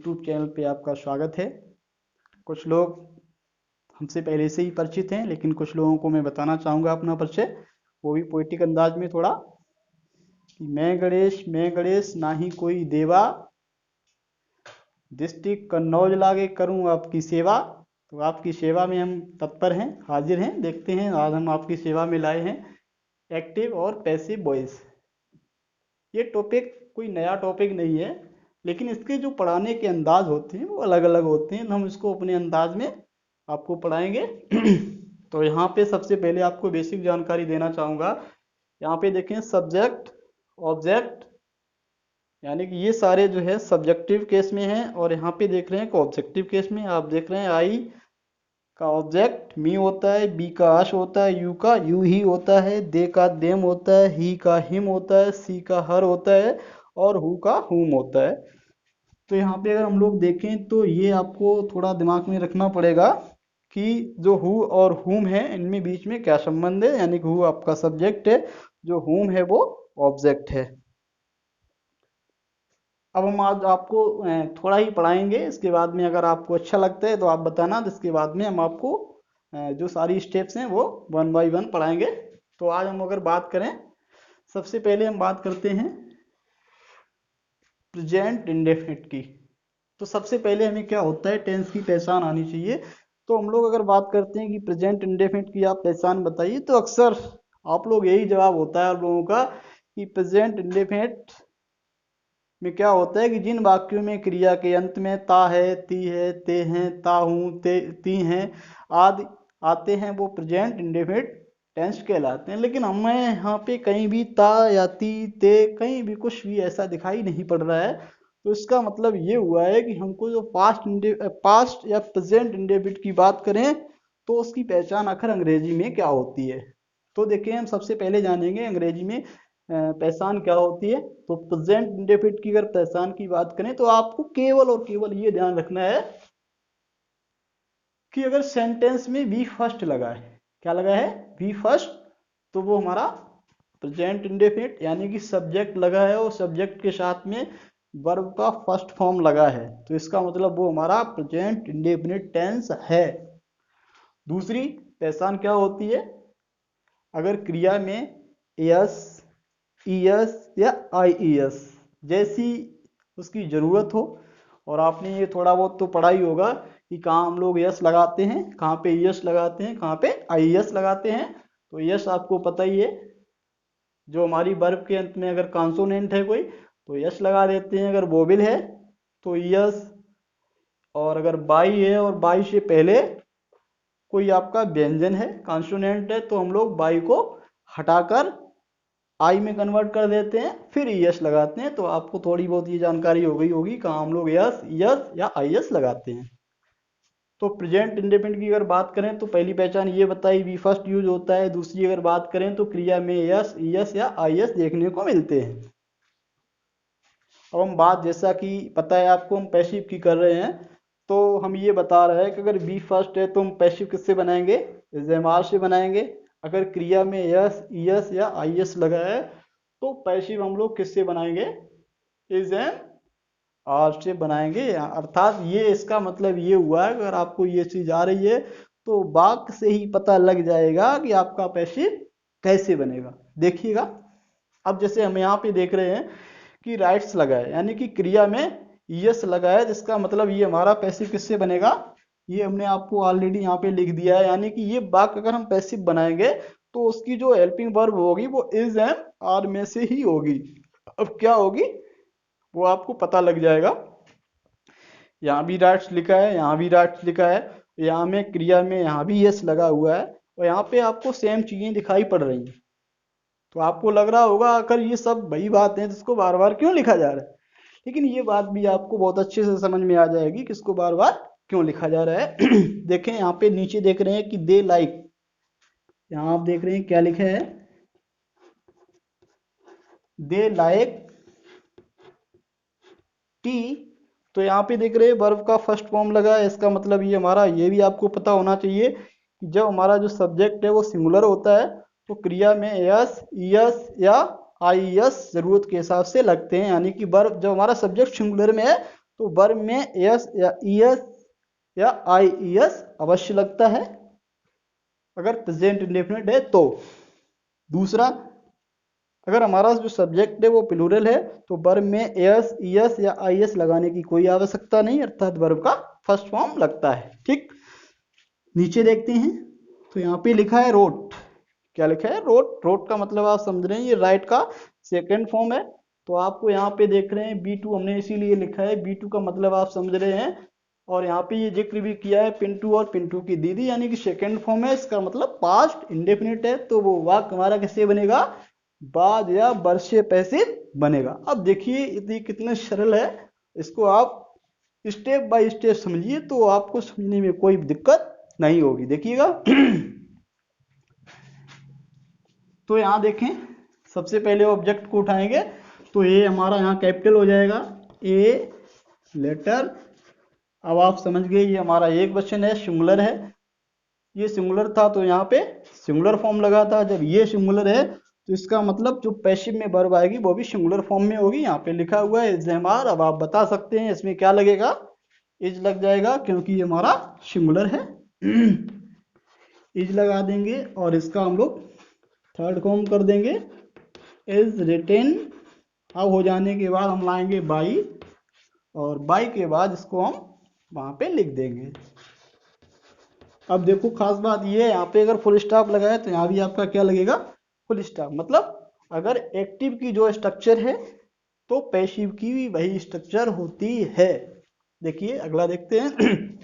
YouTube channel पे आपका स्वागत है। कुछ लोग हमसे पहले से ही परिचित हैं, लेकिन कुछ लोगों को मैं बताना चाहूँगा अपना परिचय, वो भी पोएटिक अंदाज में थोड़ा, कि मैं गणेश नाही कोई देवा, डिस्ट्रिक्ट कन्नौज लागे करूँ आपकी सेवा। तो आपकी सेवा में हम तत्पर हैं, हाजिर हैं। देखते हैं आज हम आपकी सेवा में लाए हैं एक्टिव और पैसिव वॉइस। ये टॉपिक कोई नया टॉपिक नहीं है, लेकिन इसके जो पढ़ाने के अंदाज होते हैं वो अलग अलग होते हैं। हम इसको अपने अंदाज में आपको पढ़ाएंगे। तो यहाँ पे सबसे पहले आपको बेसिक जानकारी देना चाहूँगा। यहाँ पे देखें सब्जेक्ट ऑब्जेक्ट, यानी कि ये सारे जो है सब्जेक्टिव केस में हैं, और यहाँ पे देख रहे हैं कि ऑब्जेक्टिव केस में। आप देख रहे हैं आई का ऑब्जेक्ट मी होता है, बी का अश होता है, यू का यू ही होता है, दे का देम होता है, ही का हिम होता है, सी का हर होता है, और हु का हुम होता है। तो यहाँ पे अगर हम लोग देखें तो ये आपको थोड़ा दिमाग में रखना पड़ेगा कि जो हु और हुम है इनमें बीच में क्या संबंध है। यानी कि हु आपका सब्जेक्ट है, जो हुम है वो ऑब्जेक्ट है। अब हम आज आपको थोड़ा ही पढ़ाएंगे, इसके बाद में अगर आपको अच्छा लगता है तो आप बताना, तो इसके बाद में हम आपको जो सारी स्टेप्स हैं वो 1 बाय 1 पढ़ाएंगे। तो आज हम अगर बात करें, सबसे पहले हम बात करते हैं प्रेजेंट इंडेफिनिट की। तो सबसे पहले हमें क्या होता है, टेंस की पहचान आनी चाहिए। तो हम लोग अगर बात करते हैं कि प्रेजेंट इंडेफिनिट की आप पहचान बताइए, तो अक्सर आप लोग यही जवाब होता है आप लोगों का कि प्रेजेंट इंडेफिनिट में क्या होता है कि जिन वाक्यों में क्रिया के अंत में ता है, ती है, ते हैं, ता हूँ, ते ती हैं आदि आते हैं, वो प्रेजेंट इंडेफिनिट टेंस कहलाते हैं। लेकिन हमें यहाँ पे कहीं भी ता या ती, ते, कहीं भी कुछ भी ऐसा दिखाई नहीं पड़ रहा है। तो इसका मतलब ये हुआ है कि हमको जो पास्ट या प्रेजेंट इंडेफिनिट की बात करें तो उसकी पहचान आखिर अंग्रेजी में क्या होती है। तो देखिए, हम सबसे पहले जानेंगे अंग्रेजी में पहचान क्या होती है। तो प्रेजेंट इंडेफिनिट की अगर पहचान की बात करें तो आपको केवल और केवल ये ध्यान रखना है कि अगर सेंटेंस में वी फर्स्ट लगा है, क्या लगा है, वी फर्स्ट, तो वो हमारा प्रेजेंट इंडेफिनिट, यानी कि सब्जेक्ट लगा है और सब्जेक्ट के साथ में वर्ब का फर्स्ट फॉर्म लगा है, तो इसका मतलब वो हमारा प्रेजेंट इंडेफिनिट टेंस है। दूसरी पहचान क्या होती है, अगर क्रिया में यस, ईएस या आईईएस जैसी उसकी ज़रूरत हो, और आपने ये थोड़ा बहुत तो पढ़ा ही होगा कि कहाँ हम लोग यस लगाते हैं, कहाँ पे ईएस लगाते हैं, कहाँ पे आईईएस लगाते हैं। तो यस आपको पता ही है, जो हमारी वर्ब के अंत में अगर कॉन्सोनेंट है कोई तो यस लगा देते हैं, अगर वोवेल है तो यस, और अगर बाई है और बाई से पहले कोई आपका व्यंजन है, कॉन्सोनेंट है, तो हम लोग बाई को हटाकर आई में कन्वर्ट कर देते हैं, फिर यस लगाते हैं। तो आपको थोड़ी बहुत ये जानकारी हो गई होगी कहाँ हम लोग यस, यस या आई एस लगाते हैं। तो प्रेजेंट इंडेफिनिट की अगर बात करें तो पहली पहचान ये बताई, वी फर्स्ट यूज होता है। दूसरी अगर बात करें तो क्रिया में यस, यस या आई एस देखने को मिलते हैं। अब हम बात, जैसा कि पता है आपको, हम पैसिव की कर रहे हैं, तो हम ये बता रहे हैं कि अगर बी फर्स्ट है तो हम पैसिव किससे बनाएंगे, इज़ से बनाएंगे। अगर क्रिया में यस, यस या आई एस लगा है तो पैसिव हम लोग किससे बनाएंगे, इज एन आर से बनाएंगे। अर्थात ये इसका मतलब ये हुआ है, अगर आपको ये चीज आ रही है तो वाक्य से ही पता लग जाएगा कि आपका पैसिव कैसे बनेगा। देखिएगा, अब जैसे हम यहाँ पे देख रहे हैं कि राइट्स लगा है, यानी कि क्रिया में यस लगा है, जिसका मतलब ये हमारा पैसिव किससे बनेगा, ये हमने आपको ऑलरेडी यहाँ पे लिख दिया है। यानी कि ये वाक्य अगर हम पैसिव बनाएंगे तो उसकी जो हेल्पिंग वर्ब होगी वो इज एंड आर में से ही होगी। अब क्या होगी वो आपको पता लग जाएगा। यहाँ भी राइट्स लिखा है, यहाँ भी राइट्स लिखा है, यहाँ में क्रिया में यहाँ भी यस लगा हुआ है, और यहाँ पे आपको सेम चीजें दिखाई पड़ रही हैं। तो आपको लग रहा होगा आखिर ये सब वही बात है जिसको बार बार क्यों लिखा जा रहा है, लेकिन ये बात भी आपको बहुत अच्छे से समझ में आ जाएगी कि इसको बार बार क्यों लिखा जा रहा है। देखें यहाँ पे नीचे देख रहे हैं कि दे लाइक, यहाँ आप देख रहे हैं क्या लिखा है, दे लाइक टी। तो यहाँ पे देख रहे हैं वर्ब का फर्स्ट फॉर्म लगा है, इसका मतलब ये हमारा, ये भी आपको पता होना चाहिए कि जब हमारा जो सब्जेक्ट है वो सिंगुलर होता है तो क्रिया में यस, यस या आई एस जरूरत के हिसाब से लगते हैं। यानी कि वर्ब जब हमारा सब्जेक्ट सिंगुलर में है तो वर्ब में एस या ईएस या आईईएस अवश्य लगता है अगर प्रेजेंट इंडेफिनिट है तो। दूसरा, अगर हमारा जो सब्जेक्ट है वो प्लूरल है तो वर्ब में एस ईएस या आईएस लगाने की कोई आवश्यकता नहीं, अर्थात वर्ब का फर्स्ट फॉर्म लगता है। ठीक, नीचे देखते हैं तो यहाँ पे लिखा है रोट। क्या लिखा है? रोट। रोट का मतलब आप समझ रहे हैं ये राइट का सेकेंड फॉर्म है। तो आपको यहाँ पे देख रहे हैं B2 हमने इसीलिए लिखा है, B2 का मतलब आप समझ रहे हैं। और यहाँ पे ये जिक्र भी किया है पिंटू और पिंटू की दीदी, यानी कि सेकेंड फॉर्म है, इसका मतलब पास्ट इंडेफिनिट है। तो वो वाक्य हमारा कैसे बनेगा? बाद या वर्ब से पैसिव बनेगा। अब देखिए ये कितने सरल है, इसको आप स्टेप बाय स्टेप समझिए तो आपको समझने में कोई दिक्कत नहीं होगी। देखिएगा तो यहाँ देखें, सबसे पहले ऑब्जेक्ट को उठाएंगे तो ये हमारा यहाँ कैपिटल हो जाएगा, ए लेटर। अब आप समझ गए ये हमारा एक वचन है, सिंगुलर है। ये सिंगुलर था तो यहाँ पे सिंगुलर फॉर्म लगा था। जब ये सिंगुलर है तो इसका मतलब जो पैसिव में वर्ब आएगी वो भी सिंगुलर फॉर्म में होगी। यहाँ पे लिखा हुआ है इज़-एम-आर। अब आप बता सकते हैं इसमें क्या लगेगा? इज लग जाएगा क्योंकि ये हमारा सिंगुलर है। इज लगा देंगे और इसका हम लोग थर्ड फॉर्म कर देंगे इज रिटेन। अब हो जाने के बाद हम लाएंगे बाई, और बाई के बाद इसको हम वहां पे लिख देंगे। अब देखो खास बात ये है, यहाँ पे अगर फुल स्टॉप लगाए तो यहाँ भी आपका क्या लगेगा? Full stop. मतलब अगर एक्टिव की जो स्ट्रक्चर है तो पैसिव की भी वही स्ट्रक्चर होती है। देखिए अगला देखते हैं।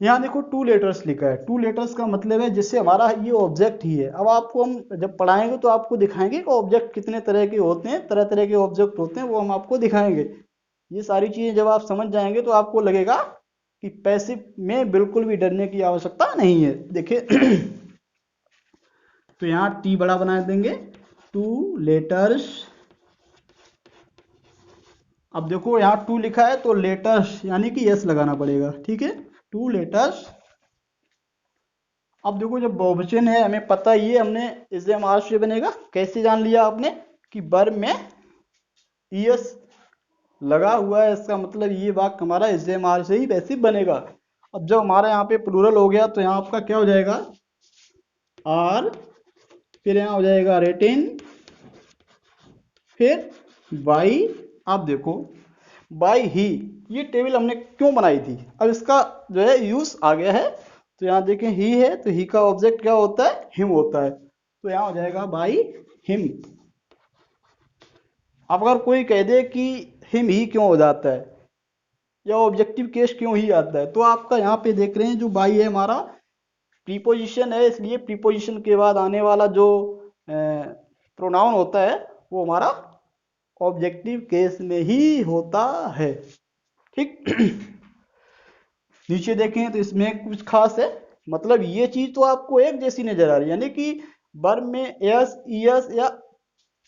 यहाँ देखो टू लेटर्स लिखा है। टू लेटर्स का मतलब है जिससे हमारा ये ऑब्जेक्ट ही है। अब आपको हम जब पढ़ाएंगे तो आपको दिखाएंगे कि ऑब्जेक्ट कितने तरह के होते हैं, तरह तरह के ऑब्जेक्ट होते हैं, वो हम आपको दिखाएंगे। ये सारी चीजें जब आप समझ जाएंगे तो आपको लगेगा कि पैसिव में बिल्कुल भी डरने की आवश्यकता नहीं है। देखिए तो यहाँ टी बड़ा बना देंगे, टू लेटर्स। अब देखो यहाँ टू लिखा है तो लेटर्स यानी कि यस लगाना पड़ेगा। ठीक है, टू लेटर्स। अब देखो जब बहुवचन है हमें पता ही है, हमने इज़-एम-आर से बनेगा। कैसे जान लिया आपने? कि वर्ब में ईएस लगा हुआ है, इसका मतलब ये वाक्य हमारा इज़-एम-आर से ही वैसे बनेगा। अब जब हमारा यहाँ पे प्लूरल हो गया तो यहाँ आपका क्या हो जाएगा? आर, फिर यहाँ हो जाएगा रिटेन, फिर बाई। आप देखो बाई ही, ये टेबल हमने क्यों बनाई थी? अब इसका जो है यूज आ गया है। तो यहाँ देखें ही है तो ही का ऑब्जेक्ट क्या होता है? हिम होता है। तो यहाँ हो जाएगा बाई हिम। अब अगर कोई कह दे कि हिम ही क्यों हो जाता है या ऑब्जेक्टिव केस क्यों ही आता है, तो आपका यहाँ पे देख रहे हैं जो बाई है हमारा प्रीपोजिशन है, इसलिए प्रीपोजिशन के बाद आने वाला जो प्रोनाउन होता है वो हमारा ऑब्जेक्टिव केस में ही होता है। ठीक। नीचे देखें तो इसमें कुछ खास है, मतलब ये चीज तो आपको एक जैसी नजर आ रही है, यानी कि वर्ब में एस ईएस या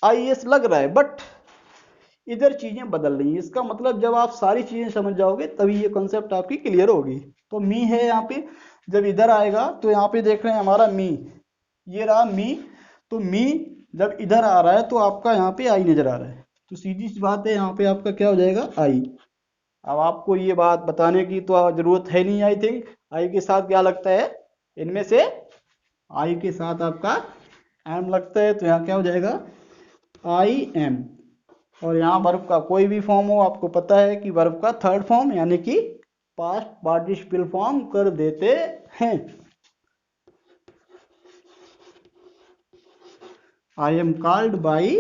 आईएस लग रहा है, बट इधर चीजें बदल रही हैं। इसका मतलब जब आप सारी चीजें समझ जाओगे तभी ये कॉन्सेप्ट आपकी क्लियर होगी। तो मी है यहाँ पे, जब इधर आएगा तो यहाँ पे देख रहे हैं हमारा मी, ये रहा मी। तो मी जब इधर आ रहा है तो आपका यहाँ पे आई नजर आ रहा है, तो सीधी सी बात है यहाँ पे आपका क्या हो जाएगा? आई। अब आपको ये बात बताने की तो जरूरत है नहीं, आई थिंक। आई के साथ क्या लगता है इनमें से? आई के साथ आपका एम लगता है, तो यहाँ क्या हो जाएगा? I am. और यहाँ वर्ब का कोई भी फॉर्म हो, आपको पता है कि वर्ब का थर्ड फॉर्म यानी कि पास्ट पार्टिसिपल फॉर्म कर देते हैं। I am called by.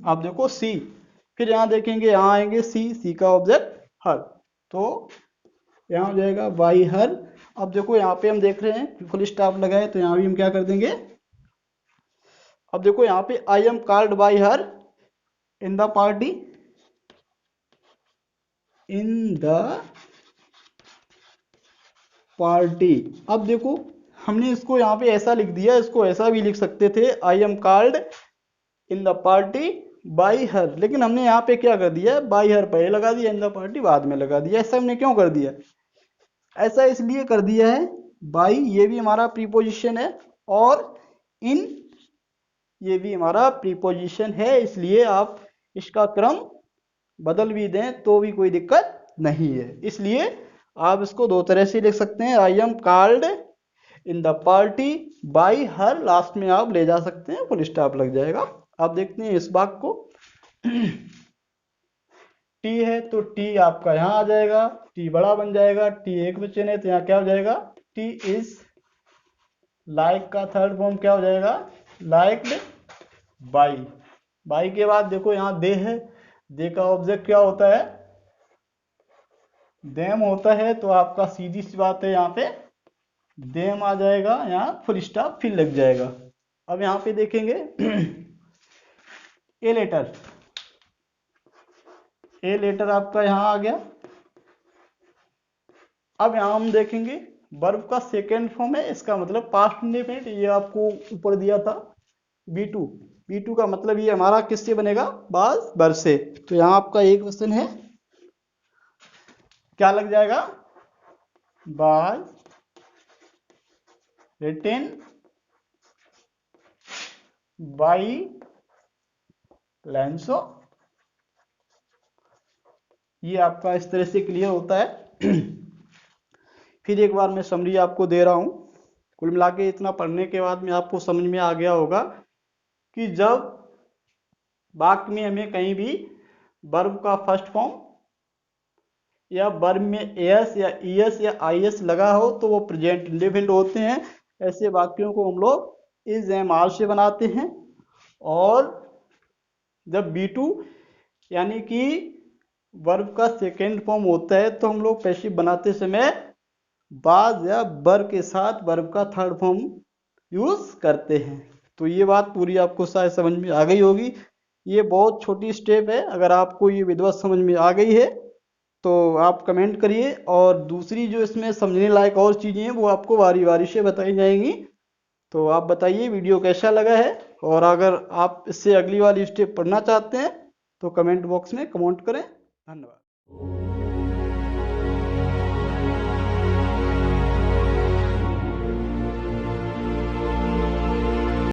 आप देखो सी, फिर यहाँ देखेंगे यहाँ आएंगे सी, सी का ऑब्जेक्ट हर, तो यहाँ हो जाएगा बाई हर। अब देखो यहाँ पे हम देख रहे हैं फुल स्टॉप लगाए तो यहाँ भी हम क्या कर देंगे? अब देखो यहाँ पे I am called by her in the party, in the party. अब देखो हमने इसको यहाँ पे ऐसा लिख दिया, इसको ऐसा भी लिख सकते थे, I am called in the party by her, लेकिन हमने यहाँ पे क्या कर दिया? बाई हर पहले लगा दिया, इन द पार्टी बाद में लगा दिया। ऐसा हमने क्यों कर दिया? ऐसा इसलिए कर दिया है, बाई ये भी हमारा प्रीपोजिशन है और इन ये भी हमारा प्रीपोजिशन है, इसलिए आप इसका क्रम बदल भी दें तो भी कोई दिक्कत नहीं है। इसलिए आप इसको दो तरह से लिख सकते हैं, I am called in the party by her, last में आप ले जा सकते हैं, फुल स्टॉप लग जाएगा। आप देखते हैं इस वाक्य को, टी है तो टी आपका यहाँ आ जाएगा, टी बड़ा बन जाएगा, टी एक वचन है तो यहाँ क्या हो जाएगा, टी इज लाइक का थर्ड फॉर्म क्या हो जाएगा, लाइक्ड बाई। बाई के बाद देखो यहाँ दे है, दे का ऑब्जेक्ट क्या होता है, देम होता है, तो आपका सीधी सी बात है यहाँ पे देम आ जाएगा, यहाँ फुल स्टॉप फिर लग जाएगा। अब यहाँ पे देखेंगे ए लेटर, ए लेटर आपका यहाँ आ गया। अब यहाँ हम देखेंगे वर्ब का सेकेंड फॉर्म है, इसका मतलब पास्ट इंडेफिनिट, ये आपको ऊपर दिया था B2, B2 का मतलब ये हमारा किससे बनेगा, बाज बर से। तो यहाँ आपका एक क्वेश्चन है, क्या लग जाएगा, बाज रिटेन बाई लैंसो। ये आपका इस तरह से क्लियर होता है। फिर एक बार मैं समरी आपको दे रहा हूं। कुल मिला के इतना पढ़ने के बाद में आपको समझ में आ गया होगा कि जब वाक्य में हमें कहीं भी वर्ब का फर्स्ट फॉर्म या वर्ब में एस या ईएस या आईएस लगा हो तो वो प्रेजेंट इंडेफिनिट होते हैं। ऐसे वाक्यों को हम लोग इज एम आर से बनाते हैं। और जब B2 यानी कि वर्ब का सेकेंड फॉर्म होता है तो हम लोग पैसिव बनाते समय बाज या बर के साथ वर्ब का थर्ड फॉर्म यूज करते हैं। तो ये बात पूरी आपको शायद समझ में आ गई होगी। ये बहुत छोटी स्टेप है, अगर आपको ये विधिवत समझ में आ गई है तो आप कमेंट करिए, और दूसरी जो इसमें समझने लायक और चीज़ें हैं वो आपको बारी बारी से बताई जाएंगी। तो आप बताइए वीडियो कैसा लगा है, और अगर आप इससे अगली वाली स्टेप पढ़ना चाहते हैं तो कमेंट बॉक्स में कमेंट करें। धन्यवाद।